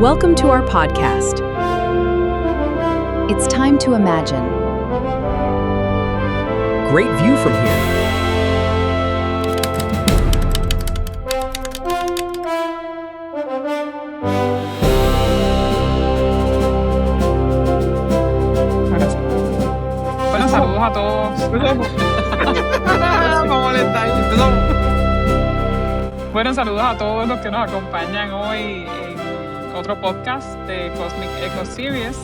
Welcome to our podcast. It's time to imagine. Great view from here. Bueno, saludos a todos. Para molestar. Empezamos. Bueno, saludos a todos los que nos acompañan hoy en otro podcast de Cosmic Echo Series.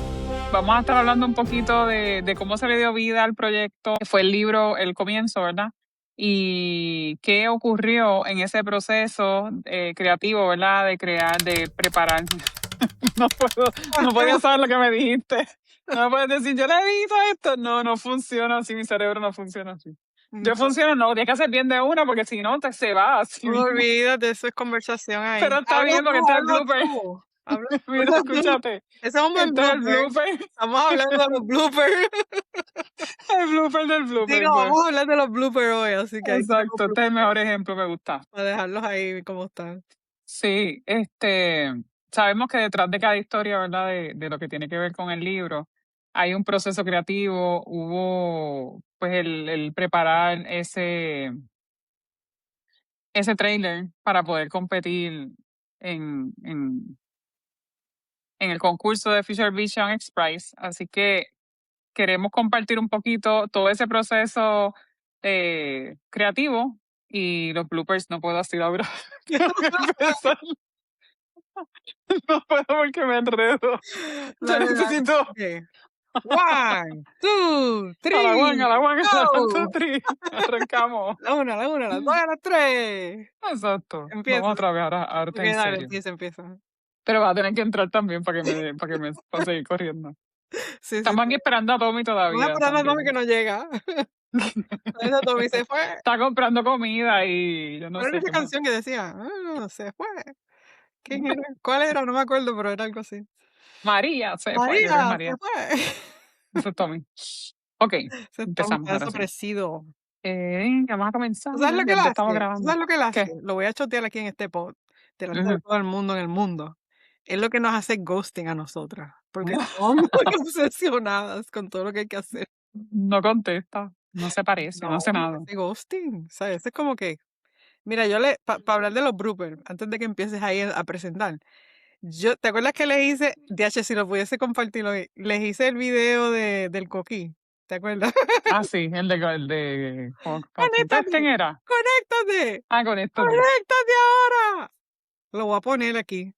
Vamos a estar hablando un poquito de cómo se le dio vida al proyecto, que fue el libro El Comienzo, ¿verdad? Y qué ocurrió en ese proceso creativo, ¿verdad? De crear, de preparar. No podía saber lo que me dijiste. No me puedes decir, yo le edito esto. No funciona así, mi cerebro no funciona así. Yo funciono, no, tienes que hacer bien de una porque si no, se va así mismo. Olvídate, eso es conversación ahí. Pero está bien porque está el blooper. Mira, escúchate. Ese es un buen Está el blooper. blooper. Estamos hablando de los bloopers. El blooper del blooper. Digo, pues. vamos a hablar de los bloopers hoy, así que ahí Exacto, tenemos este es el mejor ejemplo, me gusta. para dejarlos ahí como están. Sí, sabemos que detrás de cada historia, ¿verdad? De lo que tiene que ver con el libro, hay un proceso creativo, hubo pues el preparar ese trailer para poder competir en el concurso de Future Vision X Prize. Así que queremos compartir un poquito todo ese proceso creativo y los bloopers no puedo así ahora. Tengo que empezar. No puedo porque me enredo. Yo necesito Okay. 1, 2, 3. a la one, a la one, a la go. 1, 2, 3. Arrancamos. La 1, la 1, la 2, la 3. Exacto. Empieza. Vamos otra vez ahora Ok, en dale, serio. empieza. Pero va a tener que entrar también para para seguir corriendo. Sí, Estamos aquí esperando a Tommy Vamos a todavía. esperar a Tommy también. que no llega. Esa Tommy se fue. Está comprando comida y yo no ¿Cuál sé era qué esa más. canción que decía? Se fue. ¿Quién era? ¿Cuál era? No me acuerdo, pero era algo así. María se fue, yo creo que es María, María. se fue. Eso es Tommy. Ok, Se empezamos ha ahora sí. desaparecido. Vamos a comenzar. ¿Tú sabes lo que él Ya hace? estamos ¿Tú grabando. sabes lo que él hace? ¿Qué? Lo voy a chotear aquí en este pod, delante de Ujú. todo el mundo en el mundo. Es lo que nos hace ghosting a nosotras, porque estamos muy obsesionadas con todo lo que hay que hacer. No contesta, no se parece, no hace nada. Hace ghosting, ¿sabes? Es como que, mira, para hablar de los bloopers, antes de que empieces ahí a presentar, ¿te acuerdas que les hice, DH, si lo pudiese compartir hoy, les hice el video del coquí? ¿Te acuerdas? Ah, sí, el de ¡Conéctate! ¿quién era? ¡Conéctate! Ah, con esto. ¡Conéctate ahora! Lo voy a poner aquí.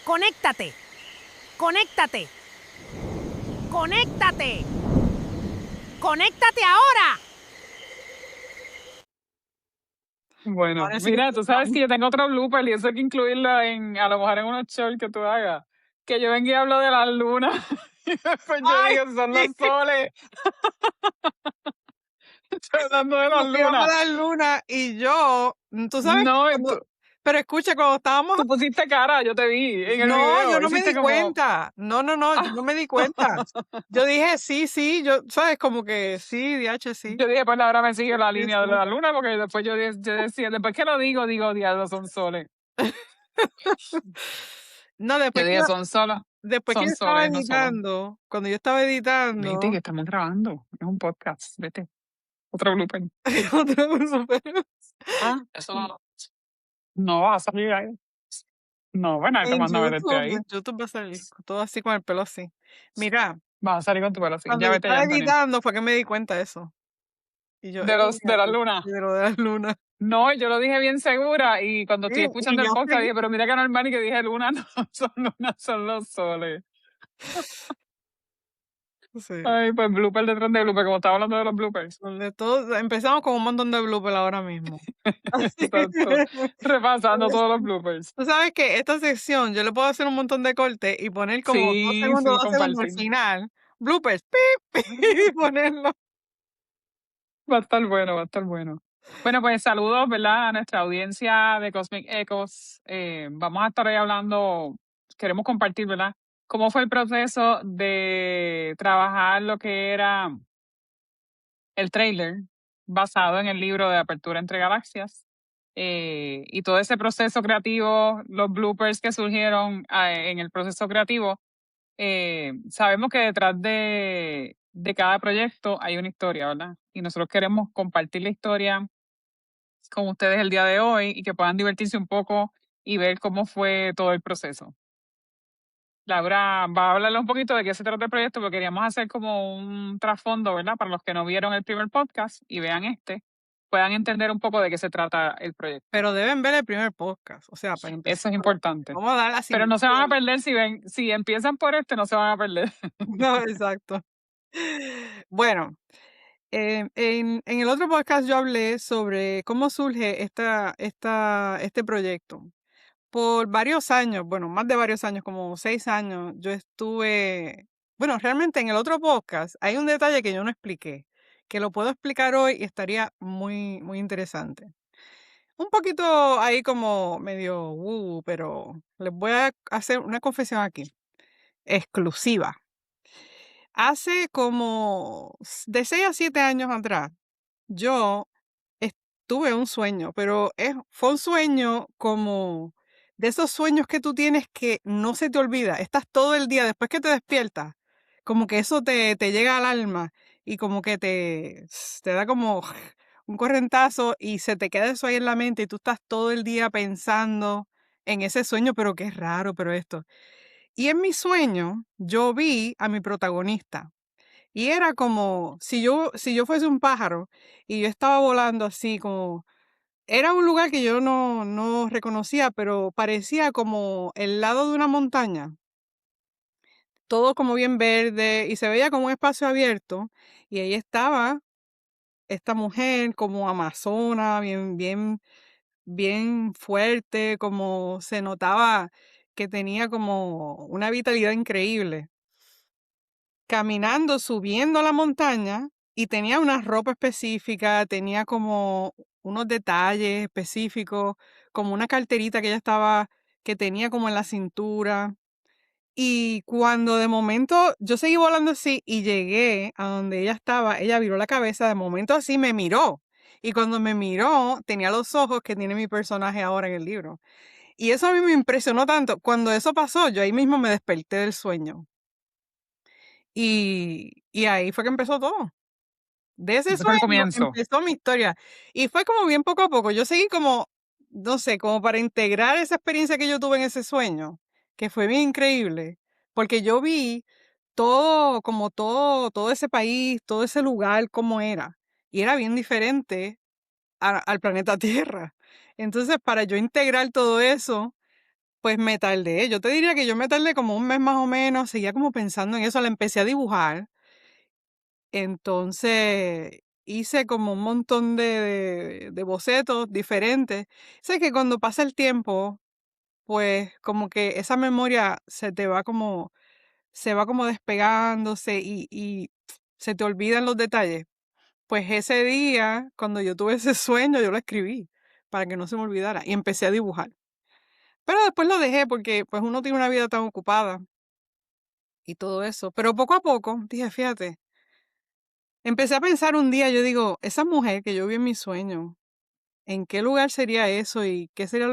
¡Conéctate! ¡Conéctate! ¡Conéctate! ¡Conéctate ahora! Bueno, Ahora sí mira, que tú sabes que yo tengo otro blooper y eso hay que incluirlo a lo mejor en unos shorts que tú hagas. Que yo venga y hablo de las lunas y después yo ¡Ay, digo, son los sí! soles. Estoy hablando de las Nos íbamos a lunas. dar luna y yo, tú sabes que No, pero escucha, cuando estábamos... tú pusiste cara, yo te vi en el No, video. yo no me hiciste di como- cuenta. No, yo no me di cuenta. Yo dije, sí, yo, ¿sabes? Como que sí, DH, sí. Yo dije, pues ahora me sigue la Sí, línea de sí. la luna, porque después yo decía, después que lo digo, diablo, son soles. No, Yo después dije, son solos. que son yo estaba soles, no solos. editando, cuando yo estaba editando... Vete, que estamos grabando. Es un podcast, vete. Otro blooper. Otro blooper. Ah, eso no va a salir ahí. No, bueno, ahí te En mando a verte ahí. YouTube va a salir todo así con el pelo así. Mira, Vas a salir con tu pelo así. cuando Ya yo vete ya, estaba Antonio. editando fue que me di cuenta de eso. Y yo, De la luna. de lo de la luna. No, yo lo dije bien segura y cuando estoy Sí, escuchando y el yo podcast seguí. dije, pero mira que normal y que dije luna, no son lunas, son los soles. Sí. Ay, pues blooper detrás de blooper, como estaba hablando de los bloopers. De todo, empezamos con un montón de bloopers ahora mismo. Así que- Exacto. Repasando todos los bloopers. Tú sabes que esta sección yo le puedo hacer un montón de cortes y poner como Sí, 2 segundos, sí, 2 segundos al compartir. final. Bloopers, pip, y ponerlo. Va a estar bueno, va a estar bueno. Bueno, pues saludos, ¿verdad? A nuestra audiencia de Cosmic Echos. Vamos a estar hoy hablando, queremos compartir, ¿verdad? Cómo fue el proceso de trabajar lo que era el trailer basado en el libro de Apertura entre Galaxias. y todo ese proceso creativo, los bloopers que surgieron en el proceso creativo, sabemos que detrás de cada proyecto hay una historia, ¿verdad? Y nosotros queremos compartir la historia con ustedes el día de hoy y que puedan divertirse un poco y ver cómo fue todo el proceso. Laura va a hablarle un poquito de qué se trata el proyecto, porque queríamos hacer como un trasfondo, ¿verdad? Para los que no vieron el primer podcast y vean puedan entender un poco de qué se trata el proyecto. Pero deben ver el primer podcast, o sea, para empezar Eso es por ahí. importante. Vamos a dar la Pero no se van a sinopsis. perder si empiezan por no se van a perder. No, exacto. Bueno, en el otro podcast yo hablé sobre cómo surge este proyecto. Por varios años, bueno, más de varios años, como 6 años, yo estuve, bueno, realmente en el otro podcast hay un detalle que yo no expliqué, que lo puedo explicar hoy y estaría muy, muy interesante. Un poquito ahí como medio, pero les voy a hacer una confesión aquí, exclusiva. Hace como de 6 a 7 años atrás, yo tuve un sueño, pero fue un sueño como de esos sueños que tú tienes que no se te olvida. Estás todo el día, después que te despiertas, como que eso te llega al alma y como que te da como un correntazo y se te queda eso ahí en la mente y tú estás todo el día pensando en ese sueño, pero qué raro, pero esto. Y en mi sueño yo vi a mi protagonista. Y era como si yo fuese un pájaro y yo estaba volando así como era un lugar que yo no reconocía, pero parecía como el lado de una montaña, todo como bien verde y se veía como un espacio abierto y ahí estaba esta mujer como amazona, bien bien bien fuerte, como se notaba que tenía como una vitalidad increíble. Caminando, subiendo la montaña y tenía una ropa específica, tenía como unos detalles específicos, como una carterita que tenía como en la cintura. Y cuando de momento yo seguí volando así y llegué a donde ella estaba, ella viró la cabeza, de momento así me miró. Y cuando me miró, tenía los ojos que tiene mi personaje ahora en el libro. Y eso a mí me impresionó tanto. Cuando eso pasó, yo ahí mismo me desperté del sueño. Y ahí fue que empezó todo. De ese Ese fue el sueño comienzo. empezó mi historia. Y fue como bien poco a poco. Yo seguí como, no sé, como para integrar esa experiencia que yo tuve en ese sueño, que fue bien increíble, porque yo vi todo, como todo ese país, todo ese lugar, cómo era. Y era bien diferente al planeta Tierra. Entonces, para yo integrar todo eso, pues me tardé. Yo te diría que yo me tardé como un mes más o menos, seguía como pensando en eso, la empecé a dibujar. Entonces, hice como un montón de bocetos diferentes. Sé que cuando pasa el tiempo, pues como que esa memoria se va como despegándose y se te olvidan los detalles. Pues ese día, cuando yo tuve ese sueño, yo lo escribí para que no se me olvidara y empecé a dibujar. Pero después lo dejé porque pues uno tiene una vida tan ocupada y todo eso. Pero poco a poco, dije, fíjate, empecé a pensar un día, yo digo, esa mujer que yo vi en mi sueño, ¿en qué lugar sería eso y qué sería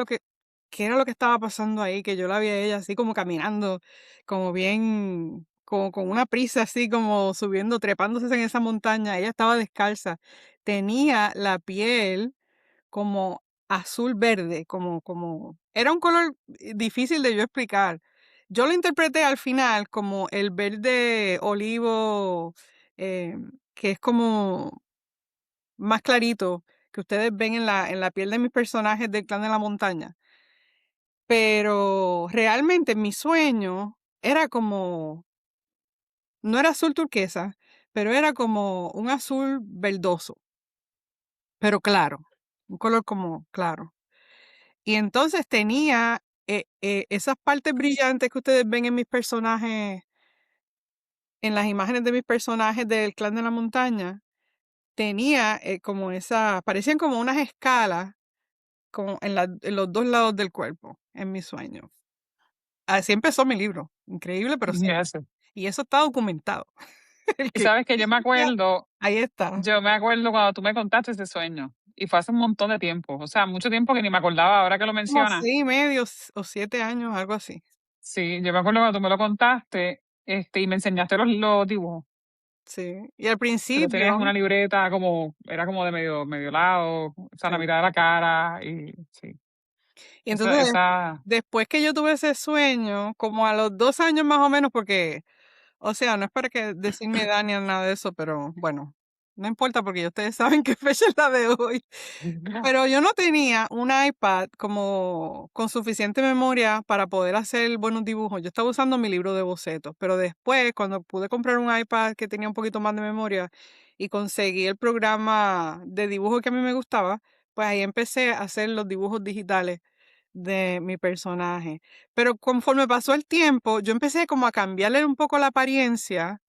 qué era lo que estaba pasando ahí? Que yo la vi a ella así como caminando, como bien, como con una prisa así como subiendo, trepándose en esa montaña. Ella estaba descalza, tenía la piel como azul verde, era un color difícil de yo explicar. Yo lo interpreté al final como el verde olivo, que es como más clarito, que ustedes ven en la piel de mis personajes del Clan de la Montaña. Pero realmente mi sueño era como, no era azul turquesa, pero era como un azul verdoso, pero claro, un color como claro. Y entonces tenía esas partes brillantes que ustedes ven en mis personajes, en las imágenes de mis personajes del Clan de la Montaña, tenía como parecían como unas escalas como en los dos lados del cuerpo, en mi sueño. Así empezó mi libro, increíble, pero sí. Yes. Y eso está documentado. El Y que sabes que quiera, ahí está. yo me acuerdo cuando tú me contaste ese sueño. y fue hace un montón de tiempo, o sea, mucho tiempo que ni me acordaba ahora que lo Como mencionas. 6 y medio o 7 años, algo así. Sí, yo me acuerdo cuando tú me lo contaste, y me enseñaste los dibujos, Sí. Y al que tú tenías una principio, libreta como, era como de medio lado, o sea, la sí. mitad de la cara, y sí, Y esa, entonces, esa, después que yo tuve ese sueño, como a los 2 años más o menos, porque, o sea, no es para que decir mi edad ni nada de eso, pero bueno, no importa porque ya ustedes saben qué fecha es la de hoy. Pero yo no tenía un iPad como con suficiente memoria para poder hacer buenos dibujos. Yo estaba usando mi libro de bocetos, pero después, cuando pude comprar un iPad que tenía un poquito más de memoria y conseguí el programa de dibujo que a mí me gustaba, pues ahí empecé a hacer los dibujos digitales de mi personaje. Pero conforme pasó el tiempo, yo empecé como a cambiarle un poco la apariencia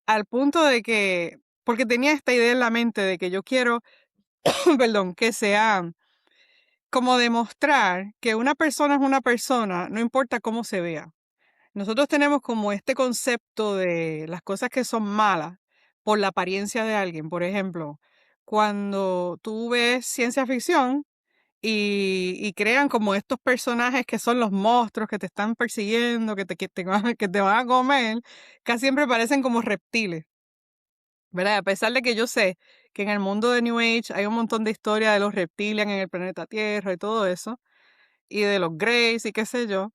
al punto de que, porque tenía esta idea en la mente de que yo quiero, perdón, que sea como demostrar que una persona es una persona, no importa cómo se vea. Nosotros tenemos como este concepto de las cosas que son malas por la apariencia de alguien. Por ejemplo, cuando tú ves ciencia ficción y crean como estos personajes que son los monstruos que te están persiguiendo, que te van a comer, casi siempre parecen como reptiles, ¿verdad? A pesar de que yo sé que en el mundo de New Age hay un montón de historia de los reptilians en el planeta Tierra y todo eso, y de los Greys y qué sé yo,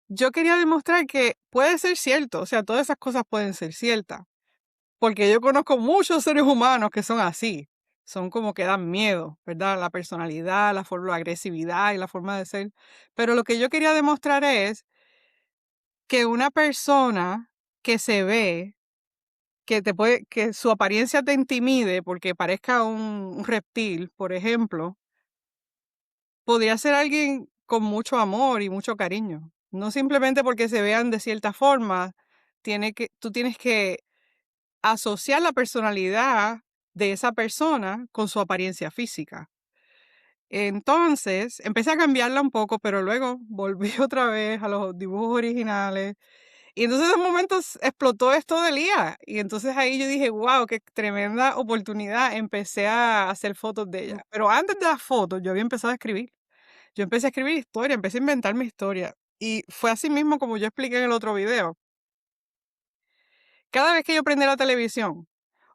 yo quería demostrar que puede ser cierto, o sea, todas esas cosas pueden ser ciertas, porque yo conozco muchos seres humanos que son así, son como que dan miedo, ¿verdad? La personalidad, la agresividad y la forma de ser. Pero lo que yo quería demostrar es que una persona que se ve, que su apariencia te intimide porque parezca un reptil, por ejemplo, podría ser alguien con mucho amor y mucho cariño. No simplemente porque se vean de cierta forma, tú tienes que asociar la personalidad de esa persona con su apariencia física. Entonces, empecé a cambiarla un poco, pero luego volví otra vez a los dibujos originales. Y entonces de momento explotó esto de Lía. Y entonces ahí yo dije, wow, qué tremenda oportunidad. Empecé a hacer fotos de ella. Pero antes de las fotos, yo había empezado a escribir. Yo empecé a escribir historia, empecé a inventar mi historia. Y fue así mismo como yo expliqué en el otro video. Cada vez que yo prendía la televisión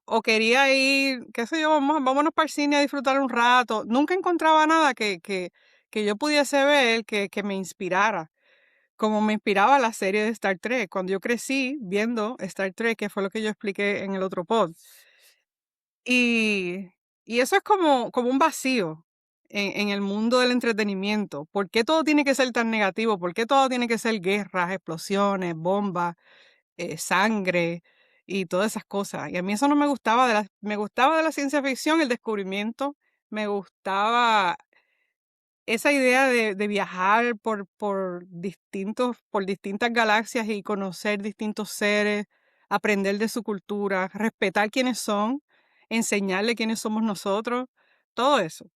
o quería ir, qué sé yo, vámonos para el cine a disfrutar un rato, nunca encontraba nada que yo pudiese ver que me inspirara, como me inspiraba la serie de Star Trek. Cuando yo crecí viendo Star Trek, que fue lo que yo expliqué en el otro pod. Y, y eso es como un vacío en el mundo del entretenimiento. ¿Por qué todo tiene que ser tan negativo? ¿Por qué todo tiene que ser guerras, explosiones, bombas, sangre y todas esas cosas? Y a mí eso no me gustaba me gustaba de la ciencia ficción, el descubrimiento, me gustaba esa idea de viajar por distintas galaxias y conocer distintos seres, aprender de su cultura, respetar quiénes son, enseñarle quiénes somos nosotros, todo eso.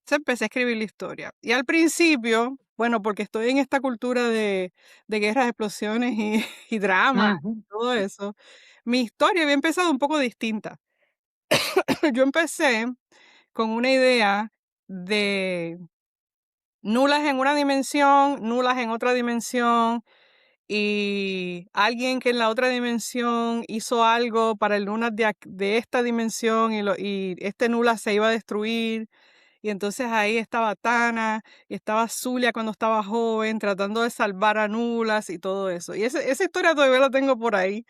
Entonces empecé a escribir la historia. Y al principio, bueno, porque estoy en esta cultura de guerras, explosiones y, y drama, ujú. todo eso, mi historia había empezado un poco distinta. Yo empecé con una idea de nulas en una dimensión, nulas en otra dimensión, y alguien que en la otra dimensión hizo algo para el lunas de esta dimensión y este nula se iba a destruir. Y entonces ahí estaba Tana y estaba Zulia cuando estaba joven tratando de salvar a Nulas y todo eso. Y esa historia todavía la tengo por ahí,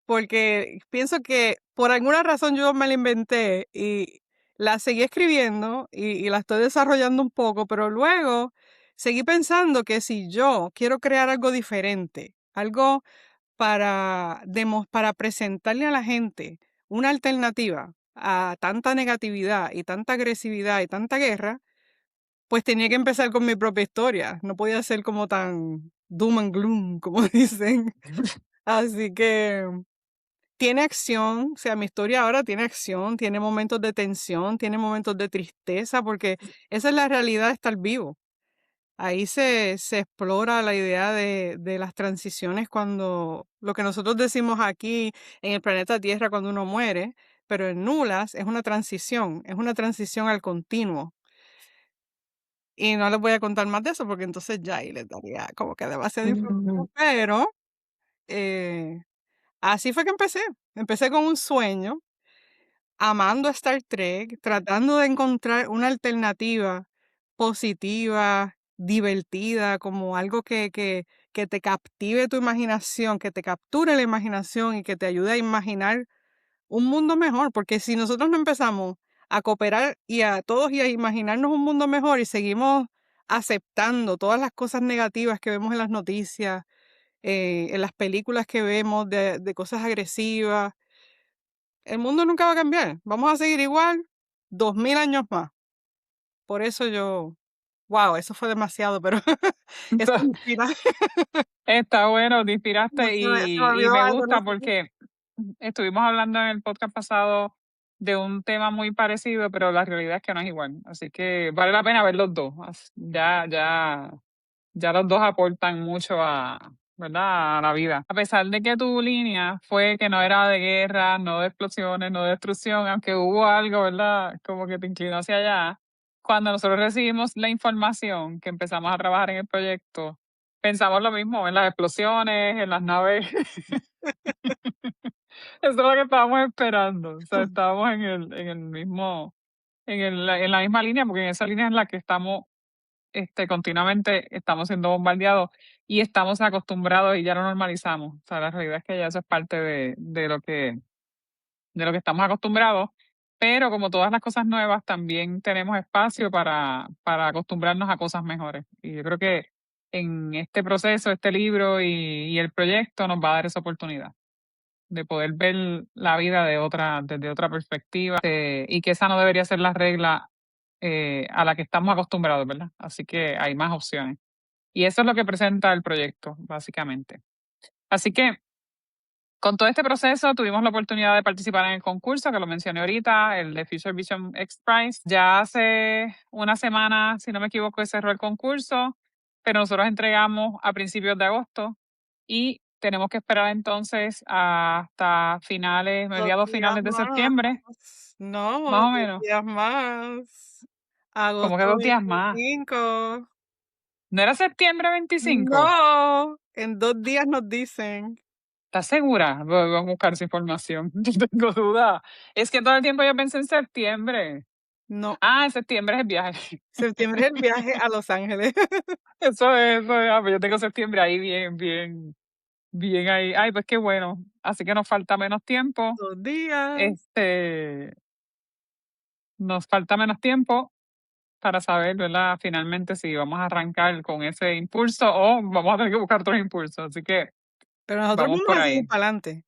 porque pienso que por alguna razón yo me la inventé y la seguí escribiendo y la estoy desarrollando un poco, pero luego seguí pensando que si yo quiero crear algo diferente, algo para presentarle a la gente una alternativa a tanta negatividad y tanta agresividad y tanta guerra, pues tenía que empezar con mi propia historia. No podía ser como tan doom and gloom, como dicen. Así que tiene acción, o sea, mi historia ahora tiene acción, tiene momentos de tensión, tiene momentos de tristeza, porque esa es la realidad de estar vivo. Ahí se explora la idea de las transiciones cuando lo que nosotros decimos aquí en el planeta Tierra cuando uno muere, pero en nulas es una transición al continuo. Y no les voy a contar más de eso porque entonces ya ahí les daría como que demasiada información, pero así fue que empecé. Empecé con un sueño, amando a Star Trek, tratando de encontrar una alternativa positiva, divertida, como algo que te captive tu imaginación, que te capture la imaginación y que te ayude a imaginar un mundo mejor, porque si nosotros no empezamos a cooperar y a todos y a imaginarnos un mundo mejor y seguimos aceptando todas las cosas negativas que vemos en las noticias, en las películas que vemos de cosas agresivas, el mundo nunca va a cambiar. Vamos a seguir igual 2000 años más. Por eso wow, eso fue demasiado, pero eso me inspira. Está bueno, te Se inspiraste me y olvidó me algo, no gusta sé. porque estuvimos hablando en el podcast pasado de un tema muy parecido, pero la realidad es que no es igual. Así que vale la pena ver los dos. Ya los dos aportan mucho ¿verdad? A la vida. A pesar de que tu línea fue que no era de guerra, no de explosiones, no de destrucción, aunque hubo algo, ¿verdad? Como que te inclinó hacia allá. Cuando nosotros recibimos la información que empezamos a trabajar en el proyecto, pensamos lo mismo en las explosiones, en las naves. Eso es lo que estábamos esperando. O sea, estábamos en el mismo, en la misma línea, porque en esa línea es la que estamos continuamente estamos siendo bombardeados y estamos acostumbrados y ya lo normalizamos. O sea, la realidad es que ya eso es parte de lo que estamos acostumbrados, pero como todas las cosas nuevas, también tenemos espacio para acostumbrarnos a cosas mejores. Y yo creo que en este proceso, este libro y el proyecto nos va a dar esa oportunidad de poder ver la vida desde otra perspectiva, y que esa no debería ser la regla a la que estamos acostumbrados, ¿verdad? Así que hay más opciones. Y eso es lo que presenta el proyecto, básicamente. Así que con todo este proceso tuvimos la oportunidad de participar en el concurso, que lo mencioné ahorita, el de Future Vision X Prize. Ya hace una semana, si no me equivoco, cerró el concurso, pero nosotros entregamos a principios de agosto y tenemos que esperar entonces hasta Dos mediados días finales de más. septiembre, No, más o 2 menos. días más. Como que Agosto 2 días más. 25. ¿No era septiembre 25? No, en 2 días nos dicen. ¿Estás segura? Vamos a buscar esa información. Yo tengo duda. Es que todo el tiempo yo pensé en septiembre. No, Ah, en septiembre es el viaje. septiembre es el viaje a Los Ángeles. Eso es. Pues yo tengo septiembre ahí bien, bien, bien ahí. Ay, pues qué bueno. Así que nos falta menos tiempo. 2 días. Nos falta menos tiempo para saber, ¿verdad? Finalmente si vamos a arrancar con ese impulso o vamos a tener que buscar otros impulsos. Así que Pero nosotros vamos vamos por a seguir ahí. para adelante.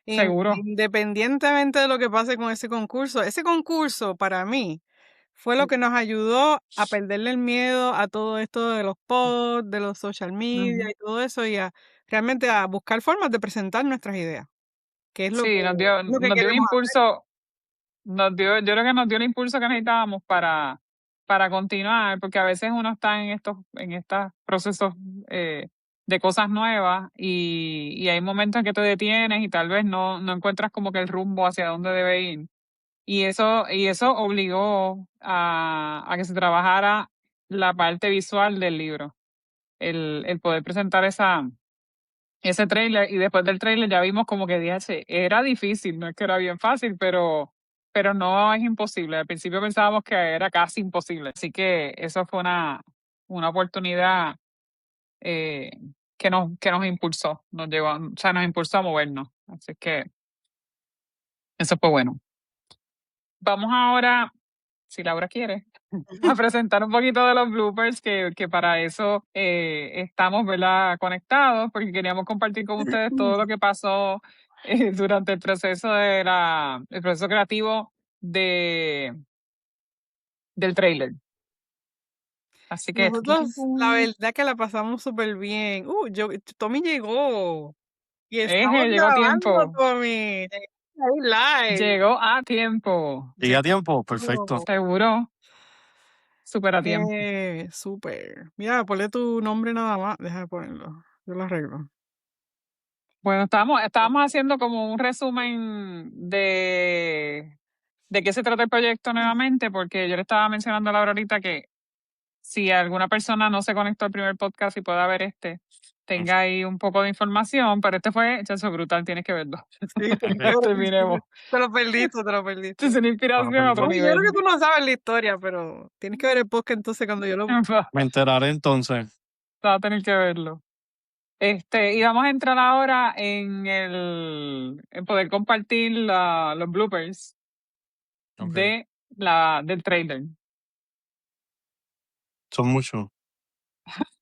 Seguro. Independientemente de lo que pase con ese concurso para mí fue lo que nos ayudó a perderle el miedo a todo esto de los posts, de los social media Ujú. y todo eso, y realmente a buscar formas de presentar nuestras ideas, que es Sí, lo que nos dio un queremos hacer. impulso. Yo creo que nos dio el impulso que necesitábamos para continuar, porque a veces uno está en estos procesos de cosas nuevas y hay momentos en que te detienes y tal vez no encuentras como que el rumbo hacia dónde debe ir. Y eso obligó a que se trabajara la parte visual del libro, el poder presentar ese trailer y después del trailer ya vimos como que dije, era difícil, no es que era bien fácil, pero no es imposible. Al principio pensábamos que era casi imposible. Así que eso fue una oportunidad eh, que nos impulsó, o sea, nos impulsó a movernos. Así que eso fue bueno. Vamos ahora, si Laura quiere, a presentar un poquito de los bloopers, que para eso estamos, ¿verdad? Conectados, porque queríamos compartir con ustedes todo lo que pasó durante el proceso el proceso creativo del trailer. Así que, Nosotros, la verdad que la pasamos súper bien. Tommy llegó y estamos llegó a grabando, tiempo, Tommy. Ahí live. llegó a tiempo, Llegué a tiempo, perfecto. seguro, súper a tiempo. Súper. Mira, ponle tu nombre nada más. Deja de ponerlo. Yo lo arreglo. Bueno, estábamos haciendo como un resumen de qué se trata el proyecto nuevamente, porque yo le estaba mencionando a Laura ahorita que si alguna persona no se conectó al primer podcast y pueda ver tenga ahí un poco de información, pero este fue, chacho, brutal, tienes que verlo. Sí, tienes que ver el Terminemos. Te lo perdiste. Esto es una inspiración a otro Oye, yo creo nivel. que tú no sabes la historia, pero tienes que ver el podcast entonces cuando yo lo... Me enteraré entonces. Va a tener que verlo. Y vamos a entrar ahora en poder compartir los bloopers Ok. del trailer. Son muchos.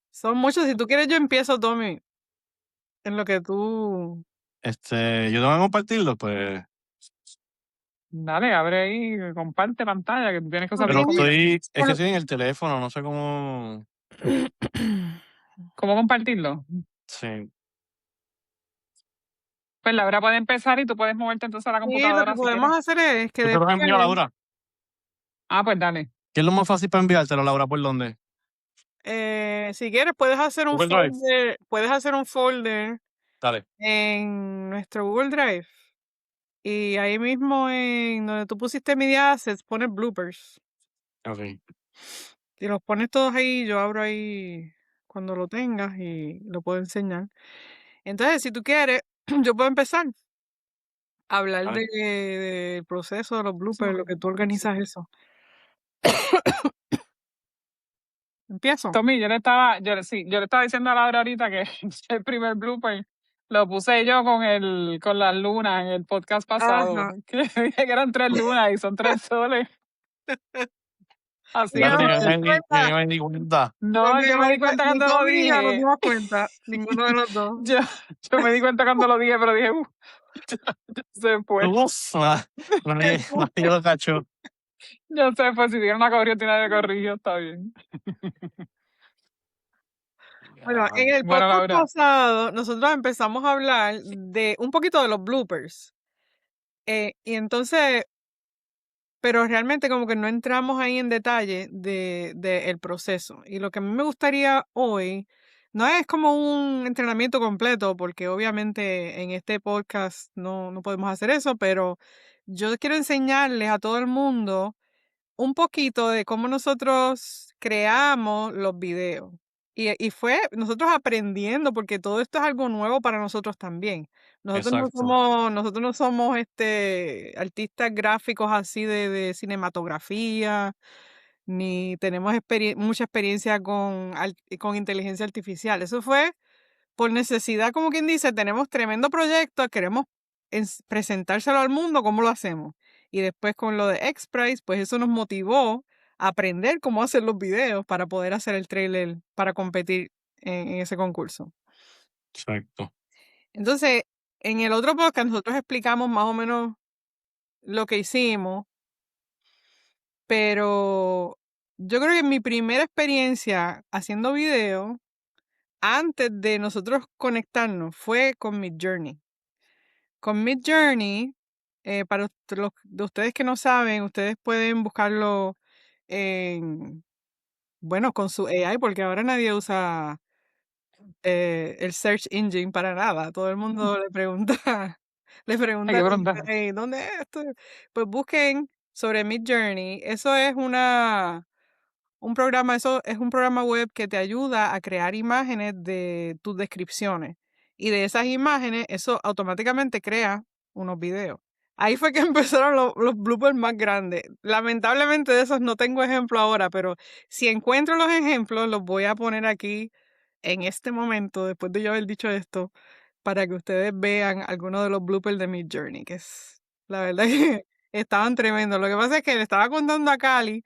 Son muchos. Si tú quieres, yo empiezo, Tommy. En lo que tú... Yo tengo que compartirlo, pues. Dale, abre ahí, comparte pantalla, que tú tienes que usar Pero Discord. es que estoy en el teléfono, no sé cómo. ¿Cómo compartirlo? Sí. Pues Laura puede empezar y tú puedes moverte entonces a la Sí, lo computadora que si quieres. podemos hacer es que Yo te lo después... envío, Laura. Pues dale. ¿Qué es lo más fácil para enviártelo, Laura? ¿Por dónde? Si quieres, puedes hacer un Google Drive. folder. Puedes hacer un folder Dale. en nuestro Google Drive. Y ahí mismo en donde tú pusiste Media Assets, pones bloopers. Ok. Y los pones todos ahí, yo abro ahí cuando lo tengas y lo puedo enseñar. Entonces, si tú quieres, yo puedo empezar a hablar Dale. del proceso de los bloopers, lo que tú organizas eso. Empiezo. Tommy, yo le estaba diciendo a Laura ahorita que el primer blooper lo puse yo con las lunas en el podcast pasado. Ajá. Que dije que eran 3 lunas y son 3 soles. Así Claro, que no, yo me di cuenta. no, yo me di cuenta ni cuando lo Tommy ni yo nos dije. dimos cuenta, ninguno de los dos. Yo me di cuenta cuando lo dije, pero dije, se fue. Uf, nadie lo cachó. Ya se fue, si tiene una corriente de corrigió, está bien. Bueno, en el Bueno, podcast Laura. pasado nosotros empezamos a hablar de un poquito de los bloopers. Y entonces, pero realmente como que no entramos ahí en detalle de el proceso. Y lo que a mí me gustaría hoy no es como un entrenamiento completo, porque obviamente en este podcast no podemos hacer eso, pero yo quiero enseñarles a todo el mundo un poquito de cómo nosotros creamos los videos. Y fue nosotros aprendiendo, porque todo esto es algo nuevo para nosotros también. Exacto. Nosotros no somos artistas gráficos así de cinematografía, ni tenemos mucha experiencia con inteligencia artificial. Eso fue por necesidad, como quien dice, tenemos tremendo proyecto, queremos presentárselo al mundo, ¿cómo lo hacemos? Y después con lo de XPRIZE, pues eso nos motivó a aprender cómo hacer los videos para poder hacer el trailer para competir en ese concurso. Exacto. Entonces, en el otro podcast nosotros explicamos más o menos lo que hicimos, pero yo creo que mi primera experiencia haciendo video, antes de nosotros conectarnos, fue con Midjourney. Con Midjourney, para los de ustedes que no saben, ustedes pueden buscarlo con su AI, porque ahora nadie usa el search engine para nada. Todo el mundo le pregunta, le pregunta Hay que a preguntar. AI, ¿dónde es esto? Pues busquen sobre Midjourney. Eso es un programa, eso es un programa web que te ayuda a crear imágenes de tus descripciones. Y de esas imágenes, eso automáticamente crea unos videos. Ahí fue que empezaron los bloopers más grandes. Lamentablemente de esos no tengo ejemplo ahora, pero si encuentro los ejemplos, los voy a poner aquí en este momento, después de yo haber dicho esto, para que ustedes vean algunos de los bloopers de Midjourney, que es la verdad que estaban tremendos. Lo que pasa es que le estaba contando a Cali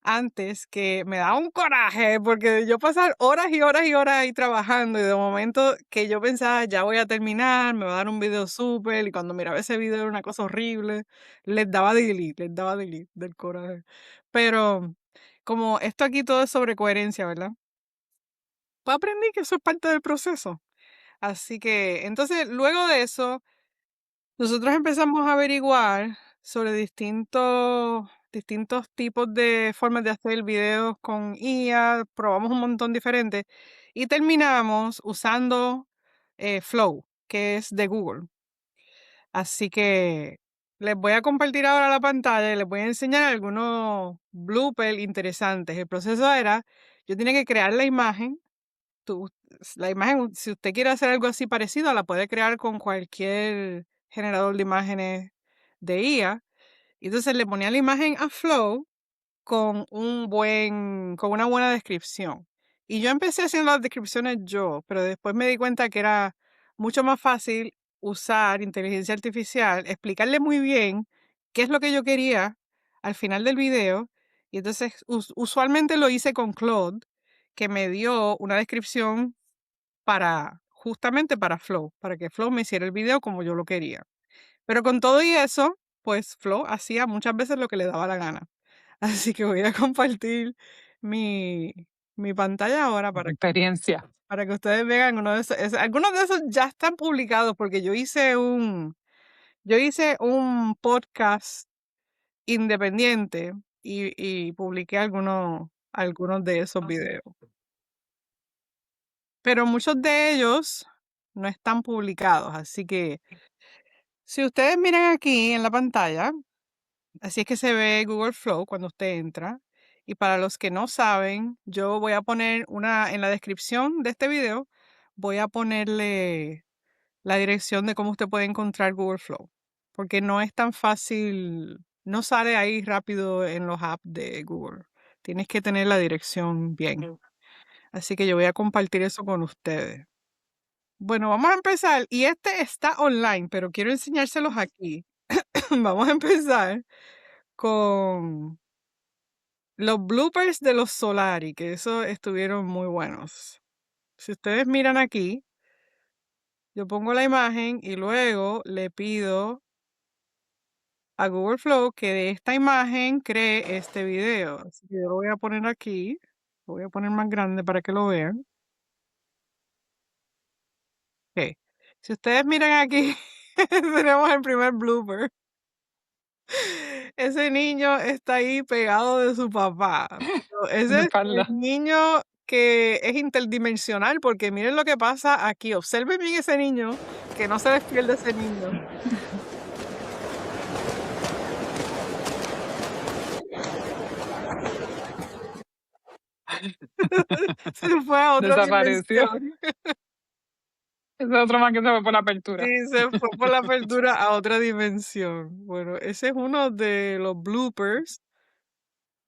antes que me daba un coraje porque yo pasar horas y horas y horas ahí trabajando y de momento que yo pensaba ya voy a terminar, me va a dar un video súper y cuando miraba ese video era una cosa horrible, les daba delete del coraje. Pero como esto aquí todo es sobre coherencia, ¿verdad? Pues aprendí que eso es parte del proceso. Así que entonces luego de eso nosotros empezamos a averiguar sobre distintos tipos de formas de hacer videos con IA, probamos un montón diferente y terminamos usando Flow, que es de Google. Así que les voy a compartir ahora la pantalla y les voy a enseñar algunos bloopers interesantes. El proceso era, yo tenía que crear la imagen. La imagen, si usted quiere hacer algo así parecido, la puede crear con cualquier generador de imágenes de IA. Y entonces le ponía la imagen a Flow con con una buena descripción. Y yo empecé haciendo las descripciones yo, pero después me di cuenta que era mucho más fácil usar inteligencia artificial, explicarle muy bien qué es lo que yo quería al final del video. Y entonces usualmente lo hice con Claude, que me dio una descripción justamente para Flow, para que Flow me hiciera el video como yo lo quería. Pero con todo y eso, pues Flow hacía muchas veces lo que le daba la gana. Así que voy a compartir mi, mi pantalla ahora Experiencia. para que ustedes vean uno de esos. Algunos de esos ya están publicados porque yo hice un podcast independiente y publiqué algunos de esos videos. Pero muchos de ellos no están publicados, así que si ustedes miran aquí en la pantalla, así es que se ve Google Flow cuando usted entra. Y para los que no saben, yo voy a poner en la descripción de este video, voy a ponerle la dirección de cómo usted puede encontrar Google Flow, porque no es tan fácil, no sale ahí rápido en los apps de Google. Tienes que tener la dirección bien. Así que yo voy a compartir eso con ustedes. Bueno, vamos a empezar. Y este está online, pero quiero enseñárselos aquí. Vamos a empezar con los bloopers de los Solari, que eso estuvieron muy buenos. Si ustedes miran aquí, yo pongo la imagen y luego le pido a Google Flow que de esta imagen cree este video. Así que yo lo voy a poner aquí. Lo voy a poner más grande para que lo vean. Ok. Si ustedes miran aquí, tenemos el primer blooper. Ese niño está ahí pegado de su papá. Pero En ese la es espalda. el niño que es interdimensional, porque miren lo que pasa aquí. Observen bien ese niño, que no se les pierda ese niño. Se fue a otra Desapareció. dimensión. Ese es otro más que se fue por la apertura. Sí, se fue por la apertura a otra dimensión. Bueno, ese es uno de los bloopers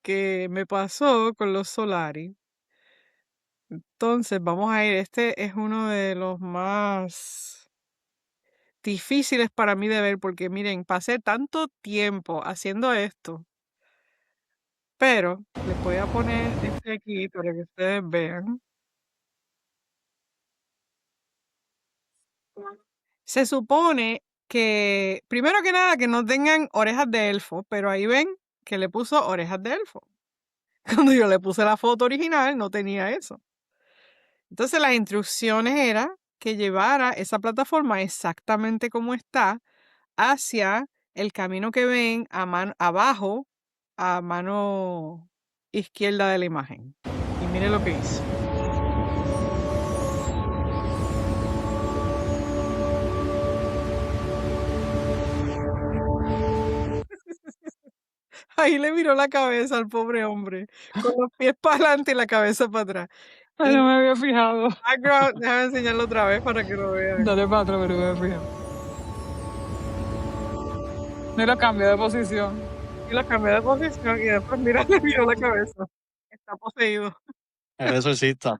que me pasó con los Solari. Entonces, vamos a ir. Este es uno de los más difíciles para mí de ver porque miren, pasé tanto tiempo haciendo esto, pero les voy a poner este aquí para que ustedes vean. Se supone que, primero que nada, que no tengan orejas de elfo, pero ahí ven que le puso orejas de elfo. Cuando yo le puse la foto original, no tenía eso. Entonces, las instrucciones era que llevara esa plataforma exactamente como está hacia el camino que ven abajo, a mano izquierda de la imagen. Y mire lo que hizo. Ahí le miró la cabeza al pobre hombre, con los pies para adelante y la cabeza para atrás. Ay, no me había fijado. Background, déjame enseñarlo otra vez para que lo vean. Dale para atrás, pero me había fijado. No lo cambió de posición. Y lo cambió de posición y después mira, le miró la cabeza. Está poseído. El exorcista.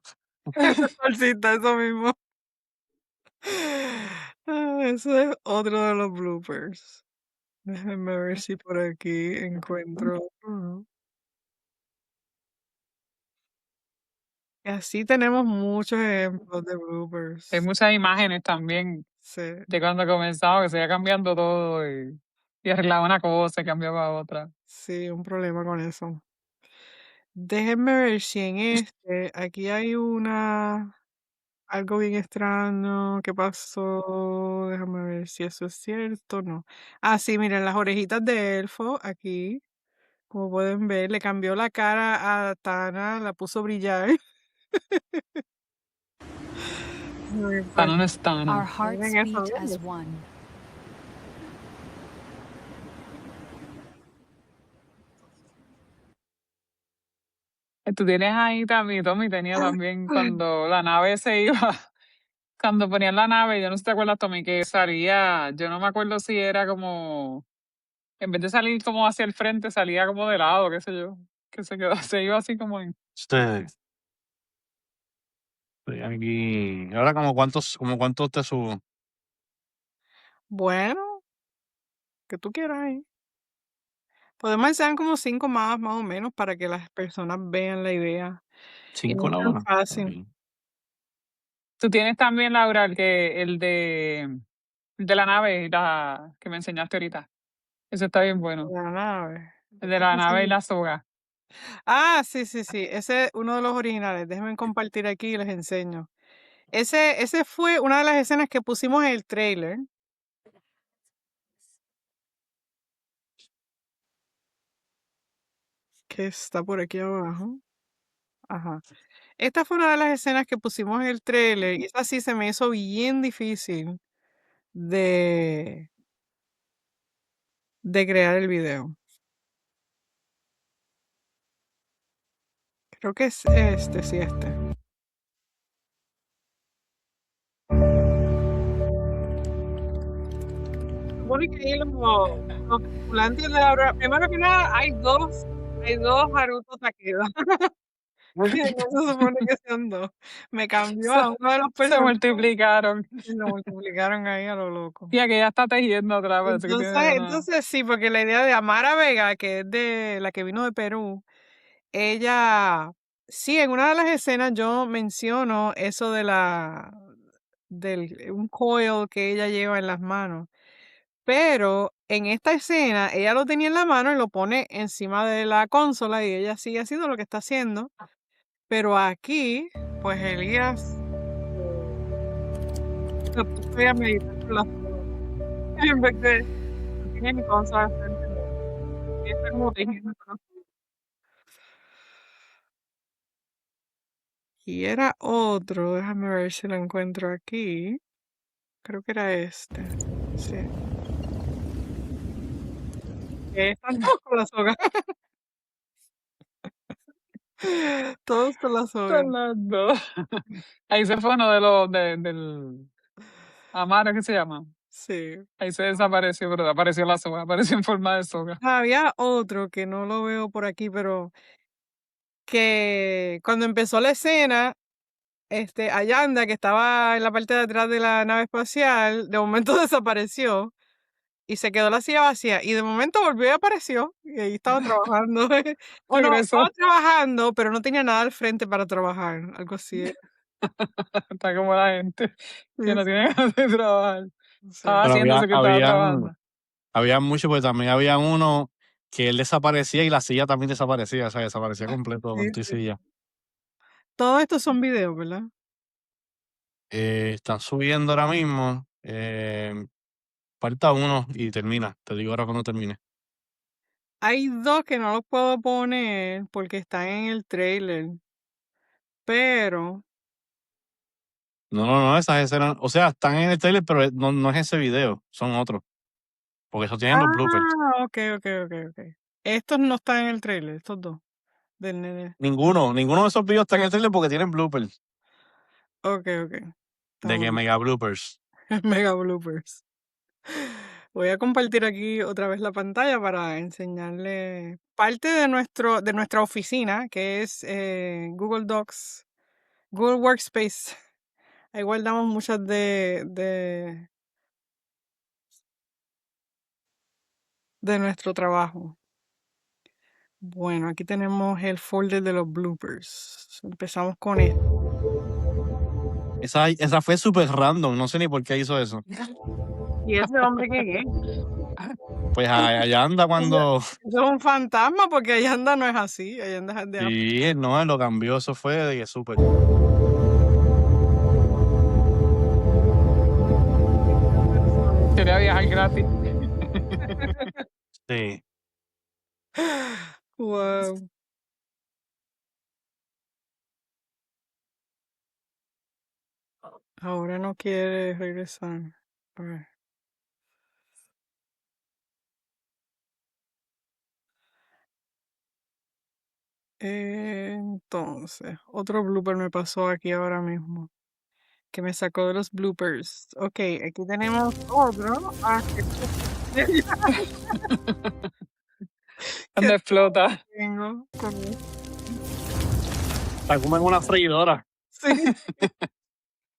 Solcita, eso mismo. Eso es otro de los bloopers. Déjenme ver si por aquí encuentro uno. Y así tenemos muchos ejemplos de bloopers. Hay muchas imágenes también Sí, de cuando comenzaba que se iba cambiando todo y arreglaba una cosa y cambiaba otra. sí, un problema con eso. Déjenme ver si en aquí hay algo bien extraño. ¿Qué pasó? Déjame ver si eso es cierto o no. Ah, sí, miren, las orejitas de elfo aquí. Como pueden ver, le cambió la cara a Tana, la puso a brillar. Muy Tana no fuerte. es Tana. Our hearts Miren eso, beat as miren. one. Tú tienes ahí también, Tommy tenía también cuando la nave se iba, cuando ponían la nave, yo no sé si te acuerdas, Tommy, que salía, yo no me acuerdo si era como, en vez de salir como hacia el frente, salía como de lado, qué sé yo, que se quedó, se iba así como en... Estoy aquí. Ahora, como cuántos te subo? Bueno, que tú quieras ahí. Podemos enseñar como 5 más o menos, para que las personas vean la idea. Y no 5 es la tan hora. fácil. Tú tienes también, Laura, el de la nave, la que me enseñaste ahorita. Ese está bien bueno. La nave. El de la ¿Qué nave y enseñé? la soga. Ah, sí, sí, sí. Ese es uno de los originales. Déjenme compartir aquí y les enseño. Ese fue una de las escenas que pusimos en el trailer. Que está por aquí abajo. Ajá. Esta fue una de las escenas que pusimos en el trailer y esa sí se me hizo bien difícil de, de crear el video. Creo que es este, sí, este. Supone que ahí los tripulantes de la Aurora, primero que nada, hay dos Haruto Takeda. No se supone que sean dos. Me cambió Se, a uno de los se personajes multiplicaron. y lo multiplicaron ahí a lo loco. Y que ya está tejiendo otra vez. Que tiene Entonces sí, porque la idea de Amara Vega, que es de la que vino de Perú, ella, sí, en una de las escenas yo menciono eso del un coil que ella lleva en las manos. Pero en esta escena, ella lo tenía en la mano y lo pone encima de la consola y ella sigue haciendo lo que está haciendo. Pero aquí, pues Elías se puso ahí a meditar con la soga. En vez de, no tiene mi consola al frente, y está como tejiendo con la soga. Y era otro, déjame ver si lo encuentro aquí. Creo que era este. Sí. Que están todos con la soga. Todos con la soga. Son las dos. Ahí se fue uno de los del Amaro, ¿qué se llama? Sí. Ahí se desapareció, pero apareció la soga, apareció en forma de soga. Había otro que no lo veo por aquí, pero que cuando empezó la escena, Ayanda, que estaba en la parte de atrás de la nave espacial, de momento desapareció y se quedó la silla vacía. Y de momento volvió y apareció. Y ahí estaba trabajando. O no, Regresó. estaba trabajando, pero no tenía nada al frente para trabajar. Algo así. Está como la gente que Sí, no tiene ganas de trabajar. sí. Estaba Pero haciéndose que estaba trabajando. había mucho, porque también había uno que él desaparecía y la silla también desaparecía. O sea, desaparecía completo con Sí, tu sí. silla. Todos estos son videos, ¿verdad? Están subiendo ahora mismo. Falta uno y termina. Te digo ahora cuando termine. Hay dos que no los puedo poner porque están en el trailer. Pero, No, esas escenas. O sea, están en el trailer, pero no es ese video. Son otros. Porque eso tienen los bloopers. ok. Estos no están en el trailer, estos dos. Del nene. Ninguno de esos videos está en el trailer porque tienen bloopers. Ok. Está De que bueno. mega bloopers. Mega bloopers. Voy a compartir aquí otra vez la pantalla para enseñarle parte de nuestra oficina, que es Google Docs, Google Workspace. Ahí guardamos muchas de nuestro trabajo. Bueno, aquí tenemos el folder de los bloopers. Empezamos con esto. Esa fue súper random. No sé ni por qué hizo eso. ¿Y ese hombre qué es? Pues allá anda cuando. Eso es un fantasma porque Ayanda no es así. Ayanda es de Sí, no, él lo cambió. Eso fue de que súper. Quería viajar gratis. Sí. Wow. Ahora no quiere regresar. A ver. Entonces, otro blooper me pasó aquí ahora mismo, que me sacó de los bloopers. Ok, aquí tenemos otro. Ah, que Donde explota. tengo con Está como en una freidora. sí.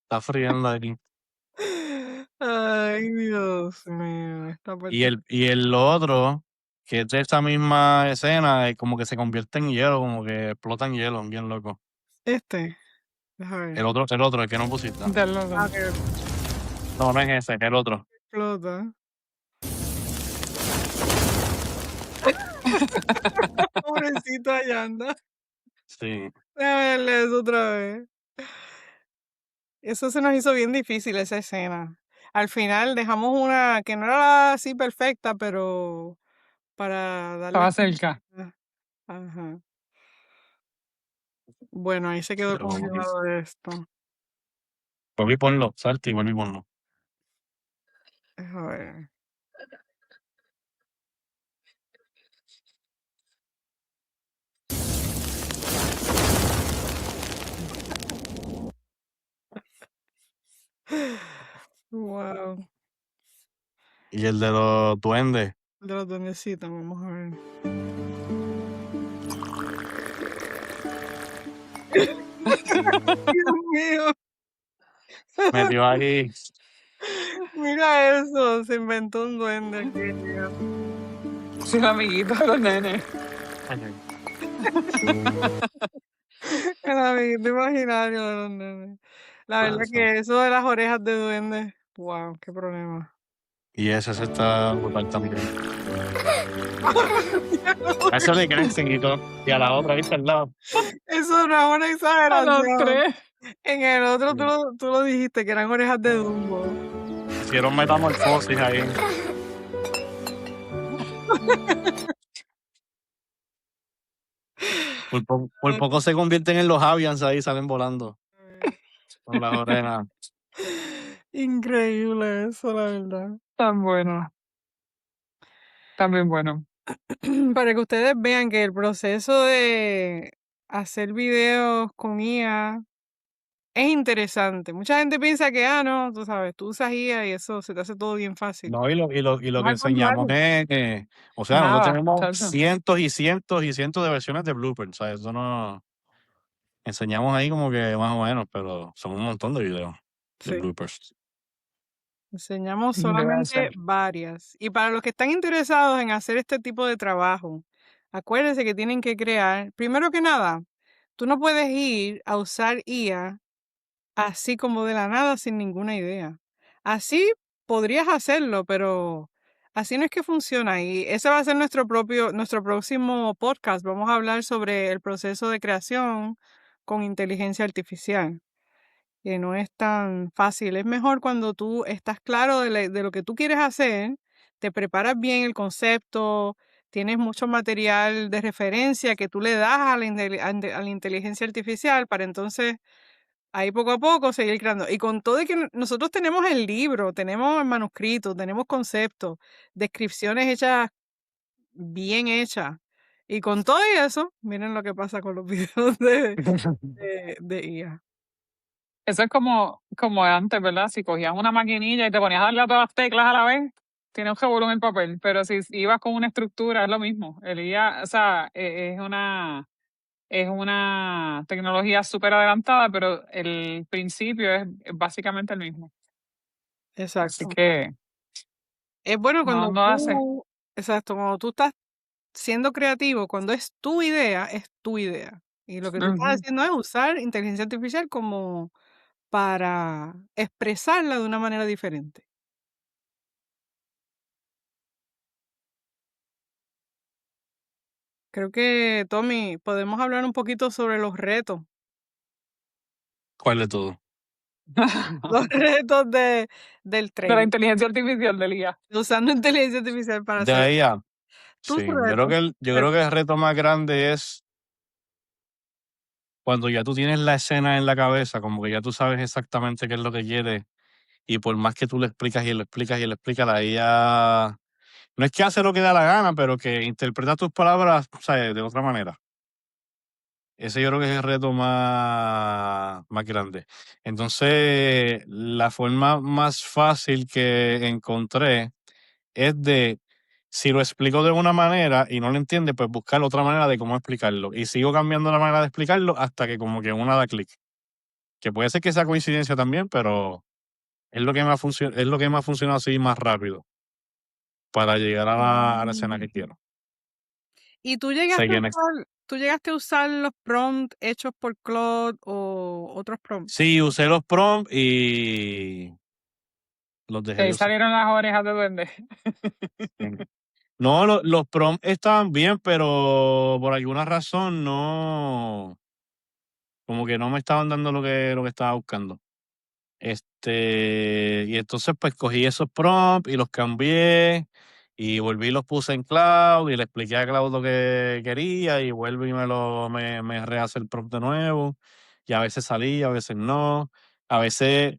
Está friendo aquí. Ay, Dios mío, esta Y parte. el otro, que es de esta misma escena, es como que se convierte en hielo, como que explota en hielo, bien loco. Este, déjame ver. El otro, el que no pusiste. Del Ah, loco. que No, no es ese, es el otro. explota. Pobrecito allá anda. Sí. Déjame verle eso otra vez. Eso se nos hizo bien difícil, esa escena. Al final dejamos una que no era así perfecta, pero para darle Estaba cerca. ajá. Bueno, ahí se quedó Pero vamos a ver. congelado esto. Vuelve y ponlo, salte y vuelve y ponlo. A ver. Wow. Y el de los duendes. De los duendecitos, vamos a ver. Dios mío, Metió ahí. mira eso, se inventó un duende aquí. Sí, el amiguito de los nenes. El amiguito imaginario de los nenes. La verdad Eso. que eso de las orejas de duende, wow, qué problema. Y ese se está brutal también. A eso le crecen y todo. Y a la otra ahí está al lado. Eso no es una A los exageración. 3. En el otro tú lo dijiste, que eran orejas de Dumbo. Hicieron metamorfosis ahí. Por poco se convierten en los avians ahí, salen volando. Con las orejas. Increíble eso, la verdad. Tan bueno. También bueno. Para que ustedes vean que el proceso de hacer videos con IA es interesante. Mucha gente piensa que, no, tú sabes, tú usas IA y eso se te hace todo bien fácil. No, y lo No, que al enseñamos contrario. es o sea, nosotros Nada, tenemos chacho. cientos y cientos y cientos de versiones de bloopers. O sea, eso no enseñamos ahí como que más o menos, pero son un montón de videos de Sí, bloopers. enseñamos Debe solamente ser. varias. Y para los que están interesados en hacer este tipo de trabajo, acuérdense que tienen que crear, primero que nada, tú no puedes ir a usar IA así como de la nada sin ninguna idea. Así podrías hacerlo, pero así no es que funciona. Y ese va a ser nuestro próximo podcast. Vamos a hablar sobre el proceso de creación con inteligencia artificial, que no es tan fácil. Es mejor cuando tú estás claro de lo que tú quieres hacer, te preparas bien el concepto, tienes mucho material de referencia que tú le das a la inteligencia artificial para entonces ahí poco a poco seguir creando. Y con todo y que nosotros tenemos el libro, tenemos el manuscrito, tenemos conceptos, descripciones hechas, bien hechas. Y con todo y eso, miren lo que pasa con los videos de IA. Eso es como antes, ¿verdad? Si cogías una maquinilla y te ponías a darle a todas las teclas a la vez, tienes un revolú en el papel. Pero si ibas con una estructura, es lo mismo. El IA, o sea, es una tecnología súper adelantada, pero el principio es básicamente el mismo. Así Exacto. que Es bueno cuando no hace. exacto, cuando tú estás siendo creativo, cuando es tu idea, es tu idea. Y lo que tú estás Ujú. haciendo es usar inteligencia artificial como para expresarla de una manera diferente. Creo que, Tommy, podemos hablar un poquito sobre los retos. ¿Cuál de todo? Los retos del De la training. inteligencia artificial del IA. Usando inteligencia artificial para hacer De ella. tus Sí, yo creo retos. que el reto más grande es cuando ya tú tienes la escena en la cabeza, como que ya tú sabes exactamente qué es lo que quieres, y por más que tú le explicas y le explicas y le explicas, la IA no es que hace lo que da la gana, pero que interpreta tus palabras, ¿sabes? De otra manera. Ese yo creo que es el reto más grande. Entonces, la forma más fácil que encontré es de, si lo explico de una manera y no lo entiende, pues buscar otra manera de cómo explicarlo. Y sigo cambiando la manera de explicarlo hasta que como que una da clic. Que puede ser que sea coincidencia también, pero es lo que es lo que me ha funcionado así más rápido para llegar a la escena que quiero. ¿Y Sé quién es. tú llegaste a usar los prompts hechos por Claude o otros prompts? Sí, usé los prompts y los dejé Ahí de usar. salieron las orejas de duende. Sí. No, los prompts estaban bien, pero por alguna razón no, como que no me estaban dando lo que estaba buscando. Y entonces pues cogí esos prompts y los cambié y volví y los puse en Cloud y le expliqué a Cloud lo que quería y vuelve y me rehace el prompt de nuevo. Y a veces salía, a veces no. A veces,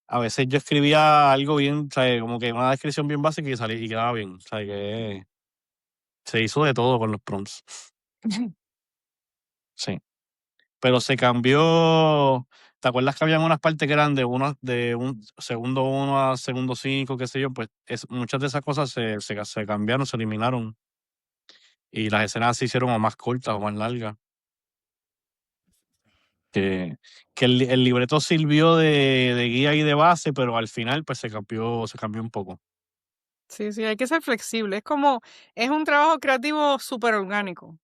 a veces yo escribía algo bien, o sea, como que una descripción bien básica y salía y quedaba bien. O sea, que se hizo de todo con los prompts. Sí. Pero se cambió. ¿Te acuerdas que habían unas partes que eran de un segundo 1 a segundo 5, qué sé yo? Pues muchas de esas cosas se cambiaron, se eliminaron. Y las escenas se hicieron o más cortas o más largas. Que el libreto sirvió de guía y de base, pero al final pues se cambió un poco. Sí, sí, hay que ser flexible. Es un trabajo creativo súper orgánico.